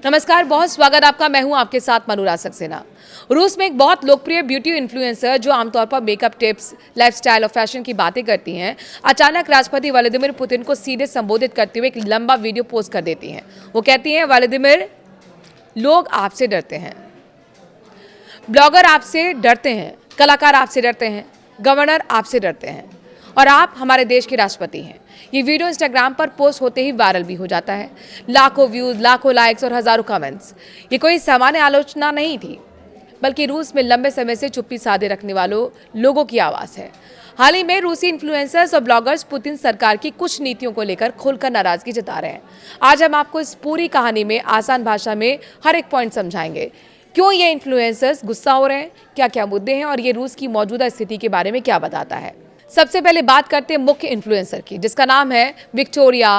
नमस्कार, बहुत स्वागत आपका। मैं हूं आपके साथ मनूरा सक्सेना। रूस में एक बहुत लोकप्रिय ब्यूटी इन्फ्लुएंसर जो आमतौर पर मेकअप टिप्स, लाइफस्टाइल और फैशन की बातें करती हैं, अचानक राष्ट्रपति व्लादिमीर पुतिन को सीधे संबोधित करते हुए एक लंबा वीडियो पोस्ट कर देती हैं। वो कहती हैं, व्लादिमीर, लोग आपसे डरते हैं, ब्लॉगर आपसे डरते हैं, कलाकार आपसे डरते हैं, गवर्नर आपसे डरते हैं और आप हमारे देश के राष्ट्रपति हैं। ये वीडियो इंस्टाग्राम पर पोस्ट होते ही वायरल भी हो जाता है। लाखों व्यूज, लाखों लाइक्स और हजारों कमेंट्स। ये कोई सामान्य आलोचना नहीं थी, बल्कि रूस में लंबे समय से चुप्पी साधे रखने वालों लोगों की आवाज है। हाल ही में रूसी इन्फ्लुएंसर्स और ब्लॉगर्स पुतिन सरकार की कुछ नीतियों को लेकर खुलकर नाराजगी जता रहे हैं। आज हम आपको इस पूरी कहानी में आसान भाषा में हर एक पॉइंट समझाएंगे। क्यों ये इन्फ्लुएंसर्स गुस्सा हो रहे हैं, क्या क्या मुद्दे हैं और ये रूस की मौजूदा स्थिति के बारे में क्या बताता है। सबसे पहले बात करते हैं मुख्य इन्फ्लुएंसर की, जिसका नाम है विक्टोरिया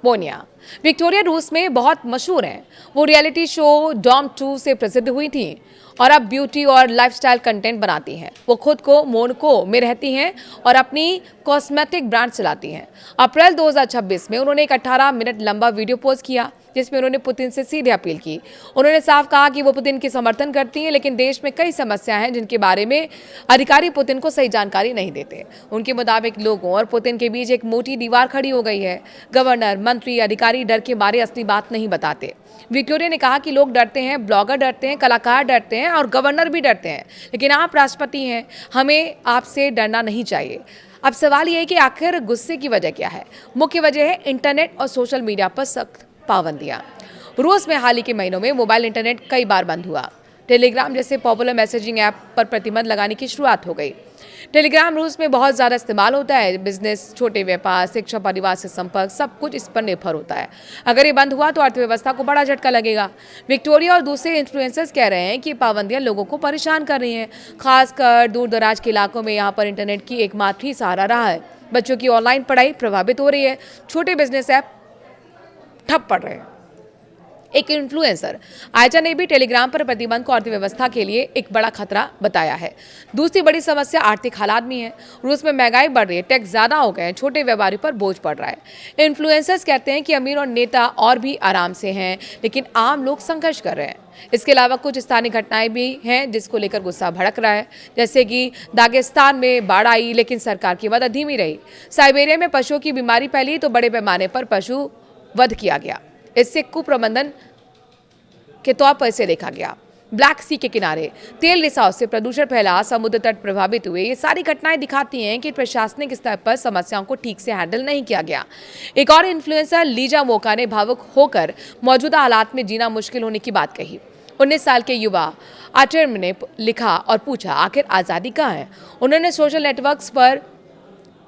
बोनिया। विक्टोरिया रूस में बहुत मशहूर हैं। वो रियलिटी शो डॉम 2 से प्रसिद्ध हुई थी और अब ब्यूटी और लाइफस्टाइल कंटेंट बनाती हैं। वो खुद को मोनाको में रहती हैं और अपनी कॉस्मेटिक ब्रांड चलाती हैं। अप्रैल 2026 में उन्होंने एक 18 मिनट लंबा वीडियो पोस्ट किया, जिसमें उन्होंने पुतिन से सीधे अपील की। उन्होंने साफ कहा कि वो पुतिन की समर्थन करती हैं, लेकिन देश में कई समस्याएं हैं जिनके बारे में अधिकारी पुतिन को सही जानकारी नहीं देते। उनके मुताबिक लोगों और पुतिन के बीच एक मोटी दीवार खड़ी हो गई है। गवर्नर, मंत्री, अधिकारी डर के मारे असली बात नहीं बताते। विक्टोरिया ने कहा कि लोग डरते हैं, ब्लॉगर डरते हैं, कलाकार डरते हैं और गवर्नर भी डरते हैं, लेकिन आप राष्ट्रपति हैं, हमें आपसे डरना नहीं चाहिए। अब सवाल यह है कि आखिर गुस्से की वजह क्या है। मुख्य वजह है इंटरनेट और सोशल मीडिया पर सख्त पाबंदियां। रूस में हाल ही के महीनों में मोबाइल इंटरनेट कई बार बंद हुआ। टेलीग्राम जैसे पॉपुलर मैसेजिंग ऐप पर प्रतिबंध लगाने की शुरुआत हो गई। टेलीग्राम रूस में बहुत ज़्यादा इस्तेमाल होता है। बिजनेस, छोटे व्यापार, शिक्षा, परिवार से संपर्क, सब कुछ इस पर निर्भर होता है। अगर ये बंद हुआ तो अर्थव्यवस्था को बड़ा झटका लगेगा। विक्टोरिया और दूसरे इन्फ्लुएंसर्स कह रहे हैं कि पाबंदियां लोगों को परेशान कर रही हैं, खासकर दूर दराज के इलाकों में। यहाँ पर इंटरनेट की एकमात्र ही सहारा रहा है। बच्चों की ऑनलाइन पढ़ाई प्रभावित हो रही है, छोटे बिजनेस ऐप ठप पड़ रहे हैं। एक इन्फ्लुएंसर आयचा ने भी टेलीग्राम पर प्रतिबंध को अर्थव्यवस्था के लिए एक बड़ा खतरा बताया है। दूसरी बड़ी समस्या आर्थिक हालात भी है। रूस में महंगाई बढ़ रही है, टैक्स ज्यादा हो गए हैं, छोटे व्यापारियों पर बोझ पड़ रहा है। इन्फ्लुएंसर्स कहते हैं कि अमीर और नेता और भी आराम से हैं, लेकिन आम लोग संघर्ष कर रहे हैं। इसके अलावा कुछ स्थानीय घटनाएं भी हैं जिसको लेकर गुस्सा भड़क रहा है, जैसे कि दागिस्तान में बाढ़ आई लेकिन सरकार की मदद धीमी रही। साइबेरिया में पशुओं की बीमारी फैली तो बड़े पैमाने पर पशु वध किया गया। इससे कुप्रबंधन के तौर पर इसे देखा गया। ब्लैक सी के किनारे तेल रिसाव से प्रदूषण फैला, समुद्र तट प्रभावित हुए। ये सारी घटनाएं दिखाती हैं कि प्रशासनिक स्तर पर समस्याओं को ठीक से हैंडल नहीं किया गया। एक और इन्फ्लुएंसर लीजा मोका ने भावुक होकर मौजूदा हालात में जीना मुश्किल होने की बात कही। 19 साल के युवा आर्टेम ने लिखा और पूछा, आखिर आज़ादी कहाँ है। उन्होंने सोशल नेटवर्क्स पर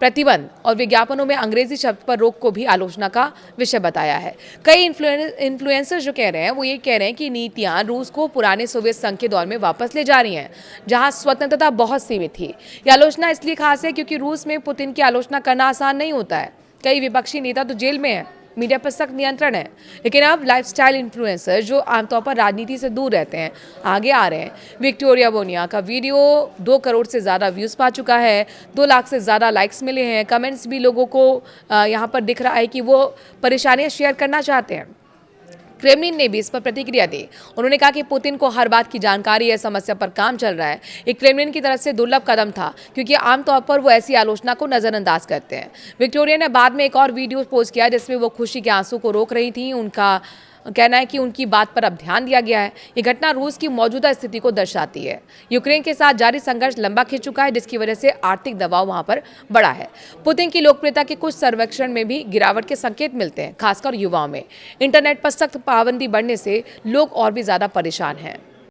प्रतिबंध और विज्ञापनों में अंग्रेजी शब्द पर रोक को भी आलोचना का विषय बताया है। कई इन्फ्लुएंसर्स जो कह रहे हैं वो ये कह रहे हैं कि नीतियां रूस को पुराने सोवियत संघ के दौर में वापस ले जा रही हैं, जहां स्वतंत्रता बहुत सीमित थी। ये आलोचना इसलिए खास है क्योंकि रूस में पुतिन की आलोचना करना आसान नहीं होता है। कई विपक्षी नेता तो जेल में है, मीडिया पर सख्त नियंत्रण है, लेकिन अब लाइफस्टाइल इन्फ्लुएंसर जो आमतौर पर राजनीति से दूर रहते हैं आगे आ रहे हैं। विक्टोरिया बोनिया का वीडियो 2 करोड़ से ज़्यादा व्यूज़ पा चुका है, 2 लाख से ज़्यादा लाइक्स मिले हैं। कमेंट्स भी लोगों को यहाँ पर दिख रहा है कि वो परेशानियाँ शेयर करना चाहते हैं। क्रेमलिन ने भी इस पर प्रतिक्रिया दी। उन्होंने कहा कि पुतिन को हर बात की जानकारी है, समस्या पर काम चल रहा है। एक क्रेमलिन की तरफ से दुर्लभ कदम था, क्योंकि आमतौर पर वो ऐसी आलोचना को नजरअंदाज करते हैं। विक्टोरिया ने बाद में एक और वीडियो पोस्ट किया जिसमें वो खुशी के आंसू को रोक रही थी। उनका कहना है कि उनकी बात पर अब ध्यान दिया गया है। ये घटना रूस की मौजूदा स्थिति को दर्शाती है। यूक्रेन के साथ जारी संघर्ष लंबा खिंच चुका है, जिसकी वजह से आर्थिक दबाव वहां पर बढ़ा है। पुतिन की लोकप्रियता के कुछ सर्वेक्षण में भी गिरावट के संकेत मिलते हैं, खासकर युवाओं में। इंटरनेट पर सख्त पाबंदी बढ़ने से लोग और भी ज्यादा परेशान हैं।